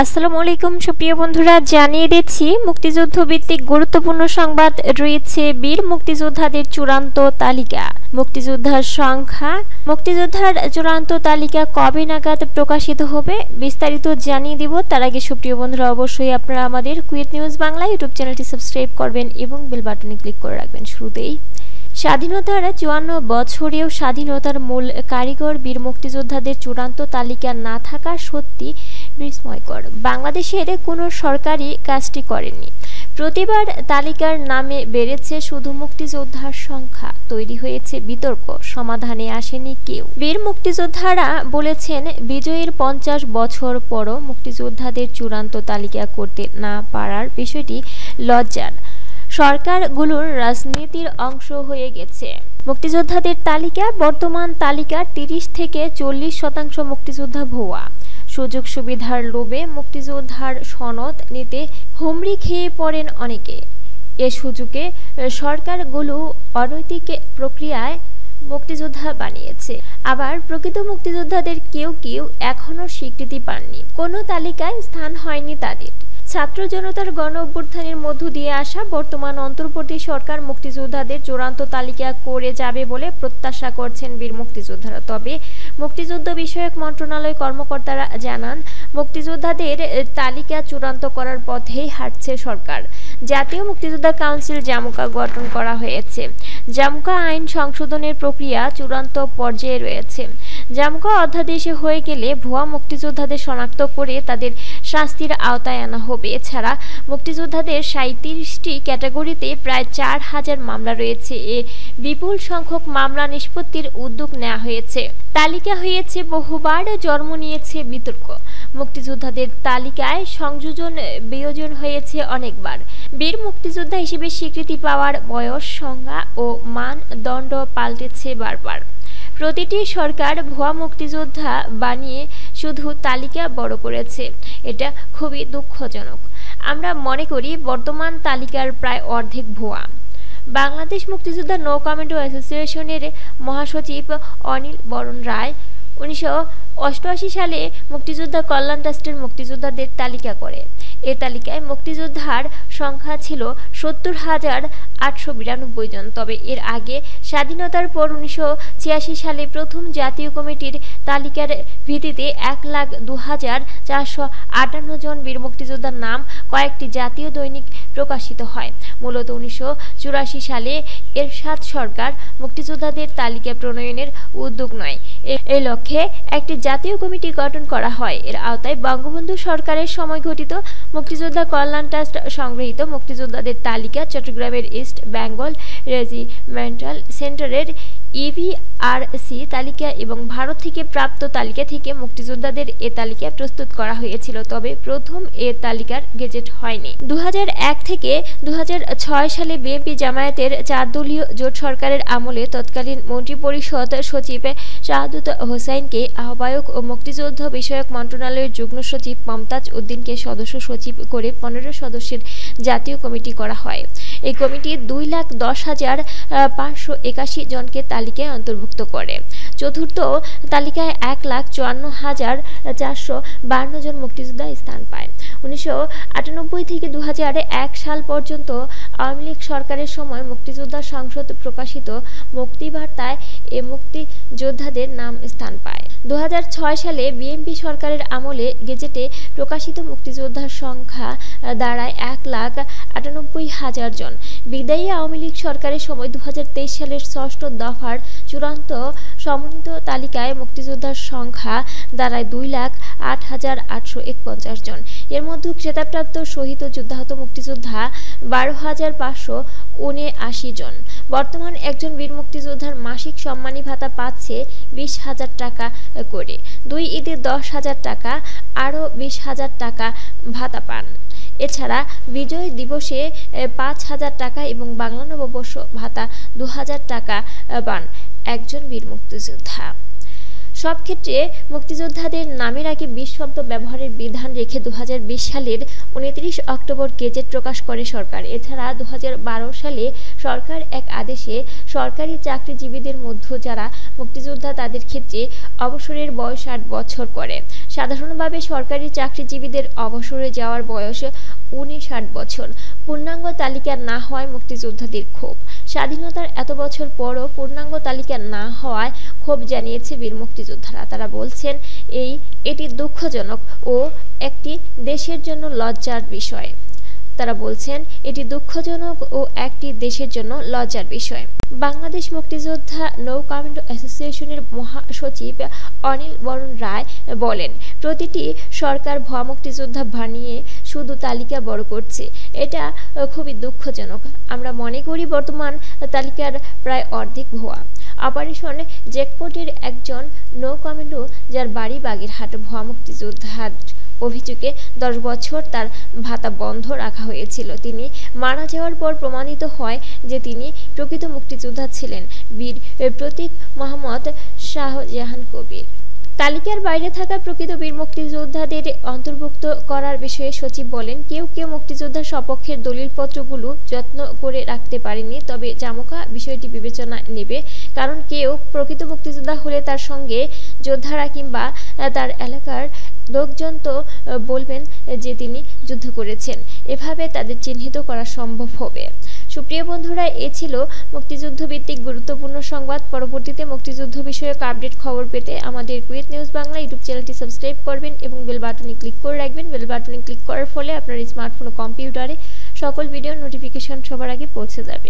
আসসালামু আলাইকুম সুপ্রিয় বন্ধুরা, জানিয়ে দিচ্ছি মুক্তিযুদ্ধ ভিত্তিক গুরুত্বপূর্ণ সংবাদ রয়েছে। বীর মুক্তিযোদ্ধাদের চূড়ান্ত তালিকা, মুক্তিযোদ্ধার সংখ্যা, মুক্তিযোদ্ধার চূড়ান্ত তালিকা কবে নাগাদ প্রকাশিত হবে বিস্তারিত জানিয়ে দিব। তার আগে সুপ্রিয় বন্ধুরা, অবশ্যই আপনারা আমাদের কুয়েত নিউজ বাংলা ইউটিউব চ্যানেলটি সাবস্ক্রাইব করবেন এবং বেল বাটনে ক্লিক করে রাখবেন। শুরুতেই স্বাধীনতার ৫৪ বছরেও স্বাধীনতার মূল কারিগর বীর মুক্তিযোদ্ধাদের চূড়ান্ত তালিকা না থাকা সত্যি বিস্ময়কর। বাংলাদেশের কোনো সরকারই কাজটি করেনি। প্রতিবার তালিকার নামে বেড়েছে শুধু মুক্তিযোদ্ধার সংখ্যা, তৈরি হয়েছে বিতর্ক, সমাধানে আসেনি কেউ। বীর মুক্তিযোদ্ধারা বলেছেন, বিজয়ের ৫০ বছর পরও মুক্তিযোদ্ধাদের চূড়ান্ত তালিকা করতে না পারার বিষয়টি লজ্জার। সরকারগুলোর রাজনীতির অংশ হয়ে গেছে। মুক্তিযোদ্ধাদের তালিকা, বর্তমান তালিকার ৩০ থেকে ৪০% মুক্তিযোদ্ধা ভুয়া। সুযোগ সুবিধার লোভে মুক্তিযোদ্ধার সনদ নিতে হুমড়ি খেয়ে পড়েন অনেকে। এ সুযোগে সরকারগুলো অনৈতিক প্রক্রিয়ায় মুক্তিযোদ্ধা বানিয়েছে। আবার প্রকৃত মুক্তিযোদ্ধাদের কেউ কেউ এখনও স্বীকৃতি পাননি, কোনো তালিকায় স্থান হয়নি তাদের। ছাত্র জনতার গণ অভ্যুত্থানের মধ্য দিয়ে আসা বর্তমান অন্তর্বর্তী সরকার মুক্তিযোদ্ধাদের চূড়ান্ত তালিকা করে যাবে বলে প্রত্যাশা করছেন বীর মুক্তিযোদ্ধারা। তবে মুক্তিযুদ্ধ বিষয়ক মন্ত্রণালয় কর্মকর্তারা জানান, মুক্তিযোদ্ধাদের তালিকা চূড়ান্ত করার পথেই হাঁটছে সরকার। জাতীয় মুক্তিযোদ্ধা কাউন্সিল জামুকা গঠন করা হয়েছে। জামুকা আইন সংশোধনের প্রক্রিয়া চূড়ান্ত পর্যায়ে রয়েছে। জামুকা অধ্যাদেশে হয়ে গেলে ভুয়া মুক্তিযোদ্ধাদের শনাক্ত করে তাদের শাস্তির আওতায় আনা হবে। এছাড়া মুক্তিযোদ্ধাদের ৩৭টি ক্যাটাগরিতে প্রায় ৪,০০০ মামলা রয়েছে। এ বিপুল সংখ্যক মামলা নিষ্পত্তির উদ্যোগ নেওয়া হয়েছে। তালিকা হয়েছে বহুবার, জন্ম নিয়েছে বিতর্ক। মুক্তিযোদ্ধাদের তালিকায় সংযোজন বিয়োজন হয়েছে অনেকবার। বীর মুক্তিযোদ্ধা হিসেবে স্বীকৃতি পাওয়ার বয়স, সংজ্ঞা ও মানদণ্ড পাল্টেছে বারবার। প্রতিটি সরকার ভুয়া মুক্তিযোদ্ধা বানিয়ে শুধু তালিকা বড় করেছে। এটা খুবই দুঃখজনক। আমরা মনে করি বর্তমান তালিকার প্রায় অর্ধেক ভুয়া। বাংলাদেশ মুক্তিযোদ্ধা নো কমেন্ট অ্যাসোসিয়েশনের মহাসচিব অনিল বরণ রায় ১৯৮৮ সালে মুক্তিযোদ্ধা কল্যাণ ট্রাস্টের মুক্তিযোদ্ধাদের তালিকা করে। এ তালিকায় মুক্তিযোদ্ধার সংখ্যা ছিল ৭০,৮৯২ জন। তবে এর আগে স্বাধীনতার পর ১৯৮৬ সালে প্রথম জাতীয় কমিটির তালিকার ভিত্তিতে ১,০২,৪৫৮ জন বীর মুক্তিযোদ্ধার নাম কয়েকটি জাতীয় দৈনিক প্রকাশিত হয়। মূলত ১৯৮৪ সালে এরশাদ সরকার মুক্তিযোদ্ধাদের তালিকা প্রণয়নের উদ্যোগ নেয়। এই লক্ষ্যে একটি জাতীয় কমিটি গঠন করা হয়। এর আওতায় বঙ্গবন্ধু সরকারের সময় গঠিত মুক্তিযোদ্ধা কল্যাণ ট্রাস্ট সংগৃহীত মুক্তিযোদ্ধাদের তালিকা চট্টগ্রামের ইস্ট বেঙ্গল রেজিমেন্টাল সেন্টারের ইভিআরসি তালিকা এবং ভারত থেকে প্রাপ্ত তালিকা থেকে মুক্তিযোদ্ধাদের এ তালিকা প্রস্তুত করা হয়েছিল। তবে প্রথম এ তালিকার গেজেট হয়নি। ২০০১ থেকে ২০০৬ সালে বিএনপি জামায়াতের ৪ দলীয় জোট সরকারের আমলে তৎকালীন মন্ত্রিপরিষদ সচিব শাহাদত হোসাইনকে আহ্বায়ক ও মুক্তিযুদ্ধ বিষয়ক মন্ত্রণালয়ের যুগ্ম সচিব মমতাজ উদ্দিনকে সদস্য সচিব করে ১৫ সদস্যের জাতীয় কমিটি করা হয়। এই কমিটি ২,১০,৫৮১ জনকে তালিকায় অন্তর্ভুক্ত করে। চতুর্থ তালিকায় ১,৫৪,৪৫২ জন মুক্তিযোদ্ধা স্থান পায়। ১৯৯৮ থেকে ২০০১ সাল পর্যন্ত আওয়ামী লীগ সরকারের সময় মুক্তিযোদ্ধা সংসদ প্রকাশিত মুক্তিবার্তায় এ মুক্তিযোদ্ধাদের নাম স্থান পায়। ২০০৬ সালে বিএনপি সরকারের আমলে গেজেটে প্রকাশিত মুক্তিযোদ্ধার সংখ্যা দাঁড়ায় ১,৯৮,০০০ জন। বিদায়ী আওয়ামী লীগ সরকারের সময় ২০২৩ সালের ৬ষ্ঠ দফার চূড়ান্ত সমন্বিত তালিকায় মুক্তিযোদ্ধার সংখ্যা দাঁড়ায় ২,০৮,৮৪১ জন। এর মধ্যে খেতাবপ্রাপ্ত শহীদ ও যুদ্ধাহত মুক্তিযোদ্ধা ১২,৫৭৯ জন। বর্তমান একজন বীর মুক্তিযোদ্ধার মাসিক সম্মানী ভাতা পাচ্ছে ২০,০০০ টাকা করে। ২ ঈদে ১০,০০০ টাকা, আরও ২০,০০০ টাকা ভাতা পান। এছাড়া বিজয় দিবসে ৫,০০০ টাকা এবং বাংলা নববর্ষ ভাতা ২,০০০ টাকা পান একজন বীর মুক্তিযোদ্ধা। সব ক্ষেত্রে মুক্তিযোদ্ধাদের নামের আগে 20 শব্দ ব্যবহারের বিধান রেখে 2020 সালের 29 অক্টোবর গেজেট প্রকাশ করে সরকার। এছাড়া 2012 সালে সরকার এক আদেশে সরকারি চাকরিজীবীদের মধ্যে যারা মুক্তিযোদ্ধা তাদের ক্ষেত্রে অবসরের বয়স 60 বছর করে। সাধারণভাবে সরকারি চাকরিজীবীদের অবসরে যাওয়ার বয়স 59 বছর। পূর্ণাঙ্গ তালিকা না হওয়ায় মুক্তিযোদ্ধাদের ক্ষোভ। স্বাধীনতার এত বছর পরও পূর্ণাঙ্গ তালিকা না হওয়ায় ক্ষোভ জানিয়েছে বীর মুক্তিযোদ্ধারা। তারা বলছেন এটি দুঃখজনক ও একটি দেশের জন্য লজ্জার বিষয়। বাংলাদেশ মুক্তিযোদ্ধা নৌ কমান্ডো অ্যাসোসিয়েশনের মহাসচিব অনিল বরণ রায় বলেন, প্রতিটি সরকার ভুয়া মুক্তিযোদ্ধা বানিয়ে শুধু তালিকা বড় করছে। এটা খুবই দুঃখজনক। আমরা মনে করি বর্তমান তালিকার প্রায় অর্ধেক ভুয়া। অপারেশন জ্যাকপটের একজন নৌ কমান্ডো যার বাড়ি বাগেরহাট ভুয়া মুক্তিযোদ্ধার অভিযোগে 10 বছর তার ভাতা বন্ধ রাখা হয়েছিল। তিনি মারা যাওয়ার পর প্রমাণিত হয় যে তিনি প্রকৃত মুক্তিযোদ্ধা ছিলেন বীর প্রতীক মোহাম্মদ শাহজাহান কবির। তালিকার বাইরে থাকা প্রকৃত বীর মুক্তিযোদ্ধাদের অন্তর্ভুক্ত করার বিষয়ে সচিব বলেন, কেউ কেউ মুক্তিযোদ্ধার সপক্ষের দলিলপত্রগুলো যত্ন করে রাখতে পারেনি। তবে জামুকা বিষয়টি বিবেচনা নেবে, কারণ কেউ প্রকৃত মুক্তিযোদ্ধা হলে তার সঙ্গে যোদ্ধারা কিংবা তার এলাকার লোকজন তো বলবেন যে তিনি যুদ্ধ করেছেন। এভাবে তাদের চিহ্নিত করা সম্ভব হবে। সুপ্রিয় বন্ধুরা, এ ছিল মুক্তিযুদ্ধ ভিত্তিক গুরুত্বপূর্ণ সংবাদ। পরবর্তীতে মুক্তিযুদ্ধ বিষয়ক আপডেট খবর পেতে আমাদের কুয়েত নিউজ বাংলা ইউটিউব চ্যানেলটি সাবস্ক্রাইব করবেন এবং বেল বাটনে ক্লিক করে রাখবেন। বেল বাটনে ক্লিক করার ফলে আপনার স্মার্টফোন ও কম্পিউটারে সকল ভিডিওর নোটিফিকেশন সবার আগে পৌঁছে যাবে।